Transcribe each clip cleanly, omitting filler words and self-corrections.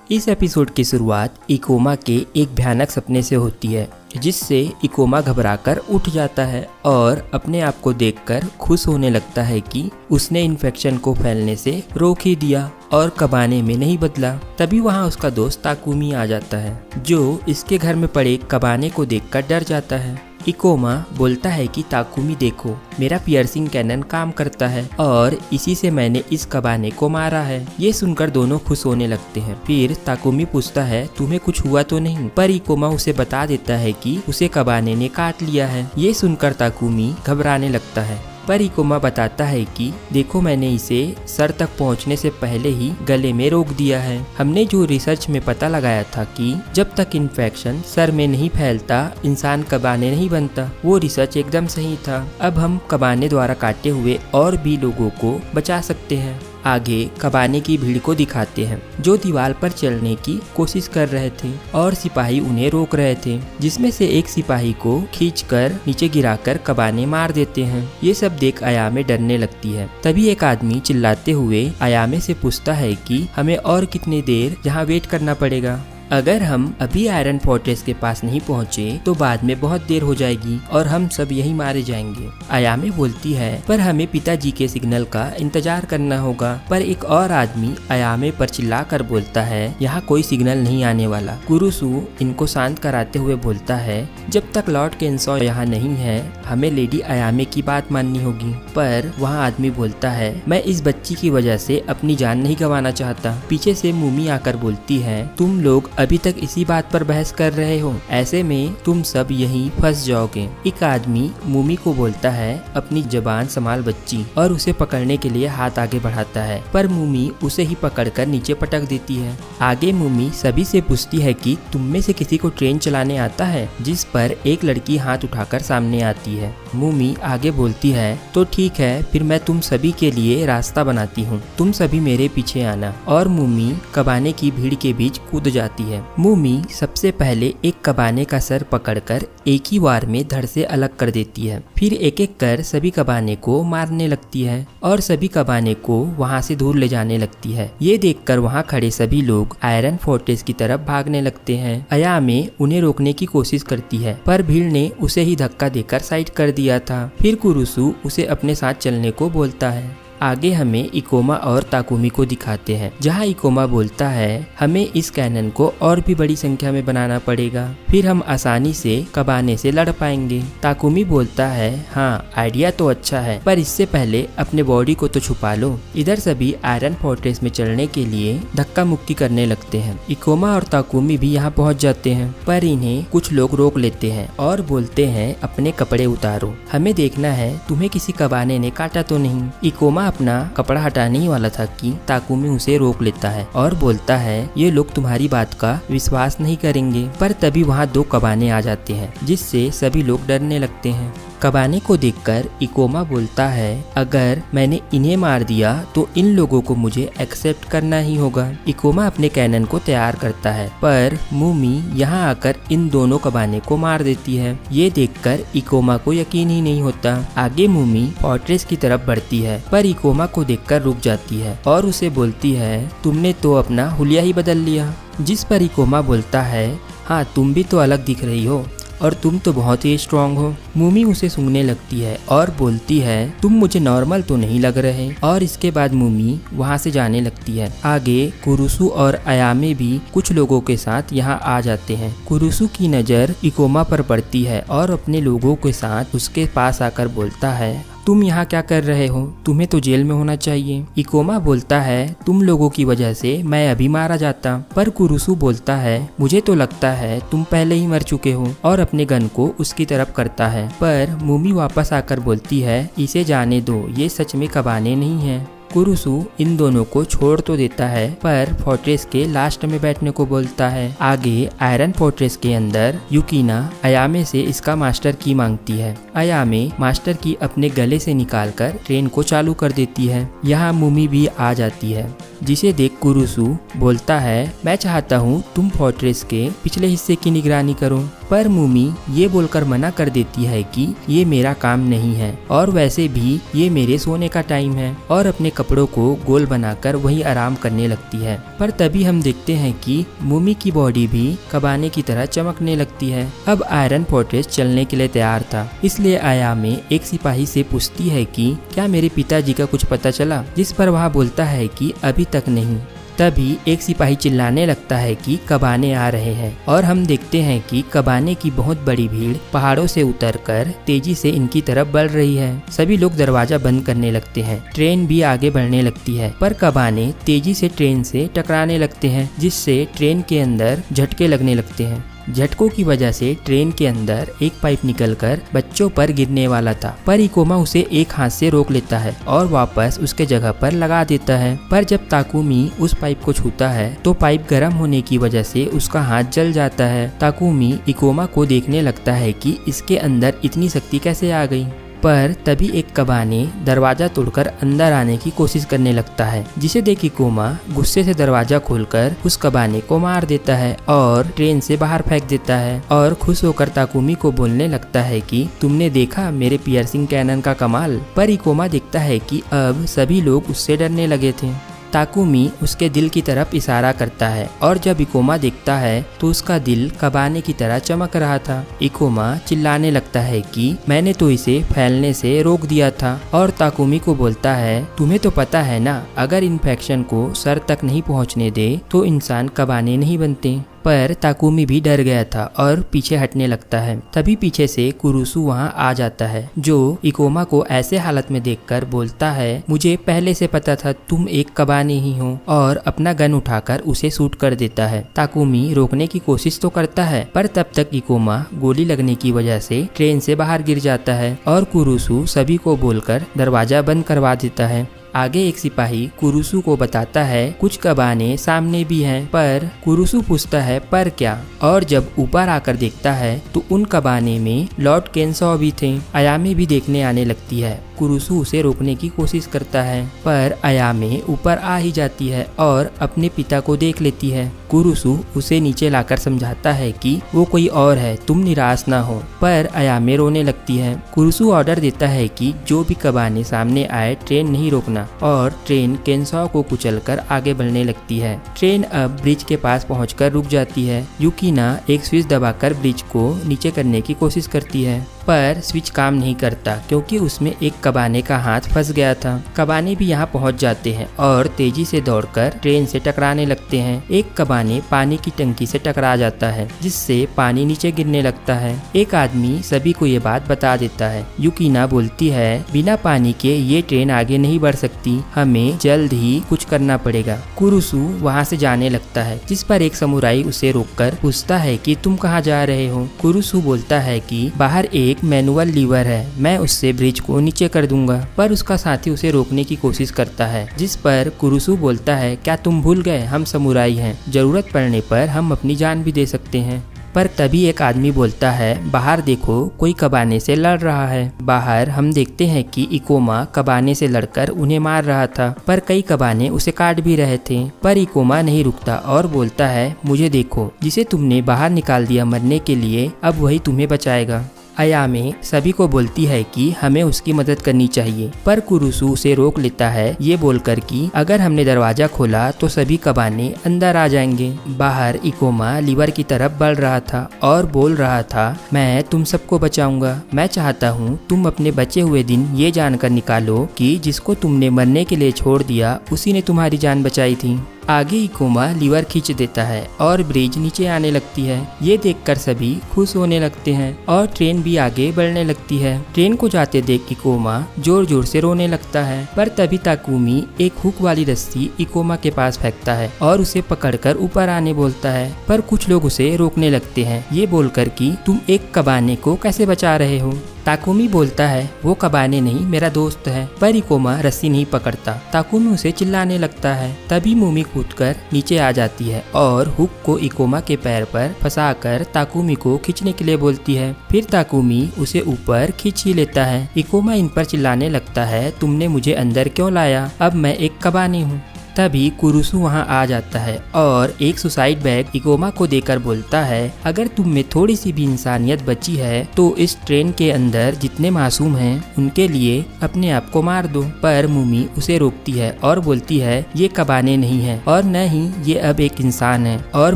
इस एपिसोड की शुरुआत इकोमा के एक भयानक सपने से होती है, जिससे इकोमा घबराकर उठ जाता है और अपने आप को देखकर खुश होने लगता है कि उसने इन्फेक्शन को फैलने से रोक ही दिया और कबाने में नहीं बदला। तभी वहाँ उसका दोस्त ताकुमी आ जाता है, जो इसके घर में पड़े कबाने को देखकर डर जाता है। इकोमा बोलता है कि ताकुमी देखो, मेरा पियर्सिंग कैनन काम करता है और इसी से मैंने इस कबाने को मारा है। ये सुनकर दोनों खुश होने लगते हैं। फिर ताकुमी पूछता है तुम्हें कुछ हुआ तो नहीं, पर इकोमा उसे बता देता है कि उसे कबाने ने काट लिया है। ये सुनकर ताकुमी घबराने लगता है, पर इकोमा बताता है कि देखो मैंने इसे सर तक पहुंचने से पहले ही गले में रोक दिया है। हमने जो रिसर्च में पता लगाया था कि जब तक इन्फेक्शन सर में नहीं फैलता इंसान कबाने नहीं बनता, वो रिसर्च एकदम सही था। अब हम कबाने द्वारा काटे हुए और भी लोगों को बचा सकते हैं। आगे कबाने की भीड़ को दिखाते हैं, जो दीवार पर चलने की कोशिश कर रहे थे और सिपाही उन्हें रोक रहे थे, जिसमें से एक सिपाही को खींचकर नीचे गिराकर कबाने मार देते हैं। ये सब देख अयामे डरने लगती है। तभी एक आदमी चिल्लाते हुए अयामे से पूछता है कि हमें और कितनी देर यहाँ वेट करना पड़ेगा। अगर हम अभी आयरन फोर्ट्रेस के पास नहीं पहुँचे तो बाद में बहुत देर हो जाएगी और हम सब यहीं मारे जाएंगे। अयामे बोलती है पर हमें पिताजी के सिग्नल का इंतजार करना होगा। पर एक और आदमी अयामे पर चिल्लाकर बोलता है यहाँ कोई सिग्नल नहीं आने वाला। कुरुसु इनको शांत कराते हुए बोलता है जब तक लॉर्ड केंसो यहाँ नहीं है हमें लेडी अयामे की बात माननी होगी। पर वहाँ आदमी बोलता है मैं इस बच्ची की वजह से अपनी जान नहीं गंवाना चाहता। पीछे से मूमी आकर बोलती है तुम लोग अभी तक इसी बात पर बहस कर रहे हो, ऐसे में तुम सब यहीं फंस जाओगे। एक आदमी मूमी को बोलता है अपनी जबान संभाल बच्ची, और उसे पकड़ने के लिए हाथ आगे बढ़ाता है, पर मूमी उसे ही पकड़कर नीचे पटक देती है। आगे मूमी सभी से पूछती है कि तुम में से किसी को ट्रेन चलाने आता है, जिस पर एक लड़की हाथ उठाकर सामने आती है। मूमी आगे बोलती है तो ठीक है, फिर मैं तुम सभी के लिए रास्ता बनाती हूँ, तुम सभी मेरे पीछे आना। और मूमी कबाने की भीड़ के बीच कूद जाती है। मूमी सबसे पहले एक कबाने का सर पकड़कर एक ही वार में धड़ से अलग कर देती है। फिर एक एक कर सभी कबाने को मारने लगती है और सभी कबाने को वहां से दूर ले जाने लगती है। ये देखकर वहां खड़े सभी लोग आयरन फोर्ट्रेस की तरफ भागने लगते हैं। अयामे उन्हें रोकने की कोशिश करती है, पर भीड़ ने उसे ही धक्का देकर साइड कर दिया था। फिर कुरुसु उसे अपने साथ चलने को बोलता है। आगे हमें इकोमा और ताकुमी को दिखाते हैं, जहां इकोमा बोलता है हमें इस कैनन को और भी बड़ी संख्या में बनाना पड़ेगा, फिर हम आसानी से कबाने से लड़ पाएंगे। ताकुमी बोलता है हाँ आइडिया तो अच्छा है, पर इससे पहले अपने बॉडी को तो छुपा लो। इधर सभी आयरन फोर्ट्रेस में चलने के लिए धक्का मुक्की करने लगते हैं। इकोमा और ताकुमी भी यहाँ पहुँच जाते हैं, पर इन्हें कुछ लोग रोक लेते हैं और बोलते हैं अपने कपड़े उतारो, हमें देखना है तुम्हें किसी कबाने ने काटा तो नहीं। इकोमा अपना कपड़ा हटाने ही वाला था कि ताकुमी उसे रोक लेता है और बोलता है ये लोग तुम्हारी बात का विश्वास नहीं करेंगे। पर तभी वहाँ दो कबाने आ जाते हैं, जिससे सभी लोग डरने लगते हैं। कबाने को देखकर इकोमा बोलता है अगर मैंने इन्हें मार दिया तो इन लोगों को मुझे एक्सेप्ट करना ही होगा। इकोमा अपने कैनन को तैयार करता है, पर मूमी यहाँ आकर इन दोनों कबाने को मार देती है। ये देखकर इकोमा को यकीन ही नहीं होता। आगे मूमी फोर्ट्रेस की तरफ बढ़ती है, पर इकोमा को देखकर रुक जाती है और उसे बोलती है तुमने तो अपना हुलिया ही बदल लिया। जिस पर इकोमा बोलता है हाँ तुम भी तो अलग दिख रही हो और तुम तो बहुत ही स्ट्रांग हो। मूमी उसे सूंघने लगती है और बोलती है तुम मुझे नॉर्मल तो नहीं लग रहे, और इसके बाद मूमी वहाँ से जाने लगती है। आगे कुरुसु और अयामे भी कुछ लोगों के साथ यहाँ आ जाते हैं। कुरुसु की नज़र इकोमा पर पड़ती है और अपने लोगों के साथ उसके पास आकर बोलता है तुम यहाँ क्या कर रहे हो, तुम्हें तो जेल में होना चाहिए। इकोमा बोलता है तुम लोगों की वजह से मैं अभी मारा जाता, पर कुरुसु बोलता है मुझे तो लगता है तुम पहले ही मर चुके हो, और अपने गन को उसकी तरफ करता है। पर मूमी वापस आकर बोलती है इसे जाने दो, ये सच में कबाने नहीं है। कुरुसु इन दोनों को छोड़ तो देता है, पर फोर्ट्रेस के लास्ट में बैठने को बोलता है। आगे आयरन फोर्ट्रेस के अंदर युकिना अयामे से इसका मास्टर की मांगती है। अयामे मास्टर की अपने गले से निकालकर ट्रेन को चालू कर देती है। यहाँ मूमी भी आ जाती है, जिसे देख कुरुसु बोलता है मैं चाहता हूँ तुम फोर्ट्रेस के पिछले हिस्से की निगरानी करो। पर मूमी ये बोलकर मना कर देती है कि ये मेरा काम नहीं है और वैसे भी ये मेरे सोने का टाइम है, और अपने कपड़ों को गोल बनाकर वहीं आराम करने लगती है। पर तभी हम देखते हैं कि मूमी की बॉडी भी कबाने की तरह चमकने लगती है। अब आयरन फोर्ट्रेस चलने के लिए तैयार था, इसलिए अयामे एक सिपाही से पूछती है कि क्या मेरे पिताजी का कुछ पता चला, जिस पर वह बोलता है कि अभी तक नहीं। तभी एक सिपाही चिल्लाने लगता है कि कबाने आ रहे हैं, और हम देखते हैं कि कबाने की बहुत बड़ी भीड़ पहाड़ों से उतरकर तेजी से इनकी तरफ बढ़ रही है। सभी लोग दरवाजा बंद करने लगते हैं, ट्रेन भी आगे बढ़ने लगती है, पर कबाने तेजी से ट्रेन से टकराने लगते हैं, जिससे ट्रेन के अंदर झटके लगने लगते हैं। झटकों की वजह से ट्रेन के अंदर एक पाइप निकलकर बच्चों पर गिरने वाला था, पर इकोमा उसे एक हाथ से रोक लेता है और वापस उसके जगह पर लगा देता है। पर जब ताकुमी उस पाइप को छूता है तो पाइप गर्म होने की वजह से उसका हाथ जल जाता है। ताकुमी इकोमा को देखने लगता है कि इसके अंदर इतनी शक्ति कैसे आ गई। पर तभी एक कबाने दरवाजा तोड़कर अंदर आने की कोशिश करने लगता है, जिसे देख इकोमा गुस्से से दरवाजा खोलकर उस कबाने को मार देता है और ट्रेन से बाहर फेंक देता है, और खुश होकर ताकुमी को बोलने लगता है कि तुमने देखा मेरे पियर्सिंग कैनन का कमाल। पर इकोमा देखता है कि अब सभी लोग उससे डरने लगे थे। ताकुमी उसके दिल की तरफ इशारा करता है, और जब इकोमा देखता है तो उसका दिल कबाने की तरह चमक रहा था। इकोमा चिल्लाने लगता है कि मैंने तो इसे फैलने से रोक दिया था, और ताकुमी को बोलता है तुम्हें तो पता है ना, अगर इन्फेक्शन को सर तक नहीं पहुंचने दे तो इंसान कबाने नहीं बनते। पर ताकुमी भी डर गया था और पीछे हटने लगता है। तभी पीछे से कुरुसु वहां आ जाता है, जो इकोमा को ऐसे हालत में देखकर बोलता है मुझे पहले से पता था तुम एक कबाने ही हो, और अपना गन उठाकर उसे शूट कर देता है। ताकुमी रोकने की कोशिश तो करता है, पर तब तक इकोमा गोली लगने की वजह से ट्रेन से बाहर गिर जाता है, और कुरुसु सभी को बोलकर दरवाजा बंद करवा देता है। आगे एक सिपाही कुरुसु को बताता है कुछ कबाने सामने भी हैं, पर कुरुसु पूछता है पर क्या, और जब ऊपर आकर देखता है तो उन कबाने में लॉर्ड केनसॉ भी थे। अयामे भी देखने आने लगती है। कुरुसु उसे रोकने की कोशिश करता है, पर अयामे ऊपर आ ही जाती है और अपने पिता को देख लेती है। कुरुसु उसे नीचे लाकर समझाता है कि वो कोई और है, तुम निराश ना हो, पर अयामे रोने लगती है। कुरुसु ऑर्डर देता है कि जो भी कबाने सामने आए ट्रेन नहीं रोकना, और ट्रेन केनसॉ को कुचलकर आगे बढ़ने लगती है। ट्रेन अब ब्रिज के पास पहुंचकर रुक जाती है। युकिना एक स्विच दबाकर ब्रिज को नीचे करने की कोशिश करती है, पर स्विच काम नहीं करता क्योंकि उसमें एक कबाने का हाथ फंस गया था। कबाने भी यहाँ पहुँच जाते हैं और तेजी से दौड़कर ट्रेन से टकराने लगते हैं। एक कबाने पानी की टंकी से टकरा जाता है, जिससे पानी नीचे गिरने लगता है। एक आदमी सभी को ये बात बता देता है। युकिना बोलती है बिना पानी के ये ट्रेन आगे नहीं बढ़ सकती, हमें जल्द ही कुछ करना पड़ेगा। कुरुसु वहाँ से जाने लगता है, जिस पर एक समुराई उसे रोककर पूछता है कि तुम कहाँ जा रहे हो। कुरुसु बोलता है कि बाहर एक मैनुअल लीवर है, मैं उससे ब्रिज को नीचे कर दूंगा, पर उसका साथी उसे रोकने की कोशिश करता है, जिस पर कुरुसु बोलता है क्या तुम भूल गए हम समुराई हैं, जरूरत पड़ने पर हम अपनी जान भी दे सकते हैं। पर तभी एक आदमी बोलता है बाहर देखो कोई कबाने से लड़ रहा है। बाहर हम देखते हैं कि इकोमा कबाने से लड़कर उन्हें मार रहा था, पर कई कबाने उसे काट भी रहे थे। पर इकोमा नहीं रुकता और बोलता है मुझे देखो, जिसे तुमने बाहर निकाल दिया मरने के लिए, अब वही तुम्हें बचाएगा। अयामे सभी को बोलती है कि हमें उसकी मदद करनी चाहिए, पर कुरुसु उसे रोक लेता है ये बोलकर कि अगर हमने दरवाजा खोला तो सभी कबाने अंदर आ जाएंगे। बाहर इकोमा लीवर की तरफ बढ़ रहा था और बोल रहा था मैं तुम सबको बचाऊंगा, मैं चाहता हूँ तुम अपने बचे हुए दिन ये जानकर निकालो कि जिसको तुमने मरने के लिए छोड़ दिया उसी ने तुम्हारी जान बचाई थी। आगे इकोमा लीवर खींच देता है और ब्रिज नीचे आने लगती है। ये देखकर सभी खुश होने लगते हैं और ट्रेन भी आगे बढ़ने लगती है। ट्रेन को जाते देख इकोमा जोर जोर से रोने लगता है, पर तभी ताकुमी एक हुक वाली रस्सी इकोमा के पास फेंकता है और उसे पकड़कर ऊपर आने बोलता है, पर कुछ लोग उसे रोकने लगते हैं ये बोलकर कि तुम एक कबाने को कैसे बचा रहे हो। ताकुमी बोलता है वो कबाने नहीं मेरा दोस्त है, पर इकोमा रस्सी नहीं पकड़ता। ताकुमी उसे चिल्लाने लगता है। तभी मूमी कूदकर नीचे आ जाती है और हुक को इकोमा के पैर पर फंसाकर ताकुमी को खींचने के लिए बोलती है। फिर ताकुमी उसे ऊपर खींच ही लेता है। इकोमा इन पर चिल्लाने लगता है तुमने मुझे अंदर क्यों लाया, अब मैं एक कबाने हूँ। तभी कुरुसु वहाँ आ जाता है और एक सुसाइड बैग इकोमा को देकर बोलता है, अगर तुम में थोड़ी सी भी इंसानियत बची है तो इस ट्रेन के अंदर जितने मासूम हैं उनके लिए अपने आप को मार दो। पर मुमी उसे रोकती है और बोलती है ये कबाने नहीं है और न ही ये अब एक इंसान है। और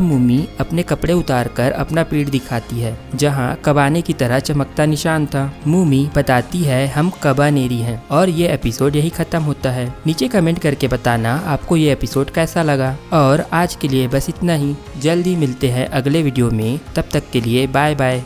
मुमी अपने कपड़े उतार कर अपना पेट दिखाती है जहाँ कबाने की तरह चमकता निशान था। मुमी बताती है हम कबानेरी हैं और ये एपिसोड यही खत्म होता है। नीचे कमेंट करके बताना आपको ये एपिसोड कैसा लगा। और आज के लिए बस इतना ही, जल्दी मिलते हैं अगले वीडियो में, तब तक के लिए बाय बाय।